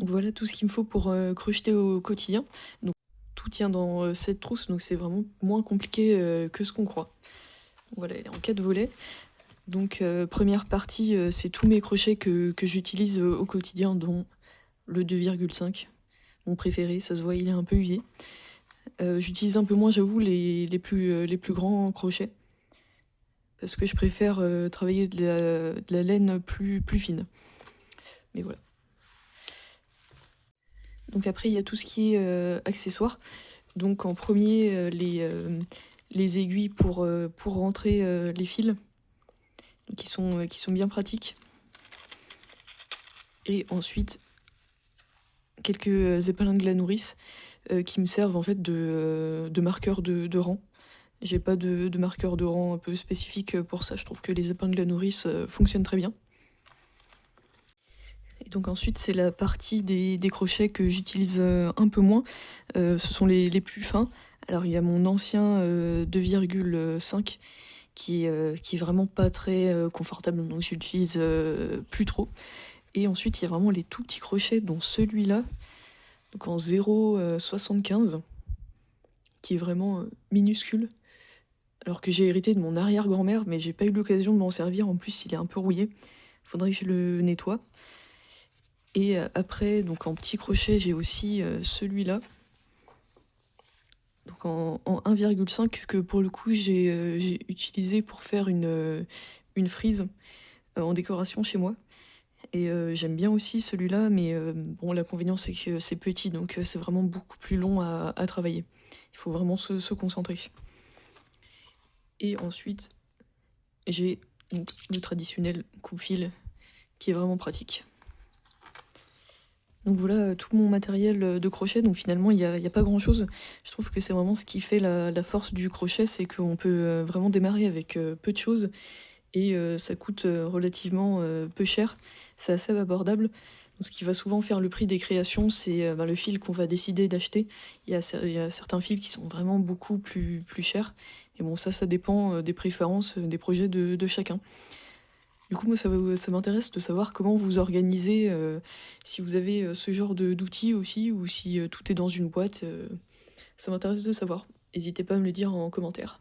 Donc voilà tout ce qu'il me faut pour crocheter au quotidien. Donc tout tient dans cette trousse, donc c'est vraiment moins compliqué que ce qu'on croit. Donc voilà, elle est en 4 volets. Donc première partie, c'est tous mes crochets que j'utilise au quotidien, dont le 2,5, mon préféré, ça se voit, il est un peu usé. J'utilise un peu moins, j'avoue, les plus grands crochets, parce que je préfère travailler de la laine plus fine. Mais voilà. Donc après, il y a tout ce qui est accessoires. Donc en premier, les aiguilles pour rentrer les fils, donc qui sont bien pratiques. Et ensuite, quelques épingles à nourrice qui me servent en fait de marqueur de rang. J'ai pas de marqueur de rang un peu spécifique pour ça, je trouve que les épingles à nourrice fonctionnent très bien. Et donc ensuite c'est la partie des crochets que j'utilise un peu moins, ce sont les plus fins. Alors il y a mon ancien 2,5 qui est vraiment pas très confortable, donc j'utilise plus trop. Et ensuite il y a vraiment les tout petits crochets, dont celui-là, donc en 0,75, qui est vraiment minuscule. Alors que j'ai hérité de mon arrière-grand-mère, mais j'ai pas eu l'occasion de m'en servir, en plus il est un peu rouillé. Faudrait que je le nettoie. Et après, donc en petit crochet, j'ai aussi celui-là. Donc en 1,5 que pour le coup j'ai utilisé pour faire une frise en décoration chez moi. Et j'aime bien aussi celui-là, mais bon, l'inconvénient c'est que c'est petit, donc c'est vraiment beaucoup plus long à travailler. Il faut vraiment se concentrer. Et ensuite, j'ai le traditionnel coupe-fil qui est vraiment pratique. Donc voilà tout mon matériel de crochet, donc finalement il y a pas grand chose. Je trouve que c'est vraiment ce qui fait la force du crochet, c'est qu'on peut vraiment démarrer avec peu de choses et ça coûte relativement peu cher, c'est assez abordable. Donc, ce qui va souvent faire le prix des créations, c'est le fil qu'on va décider d'acheter. Il y a certains fils qui sont vraiment beaucoup plus chers, et bon ça dépend des préférences, des projets de chacun. Du coup, moi, ça m'intéresse de savoir comment vous organisez, si vous avez ce genre d'outils aussi, ou si tout est dans une boîte. Ça m'intéresse de savoir. N'hésitez pas à me le dire en commentaire.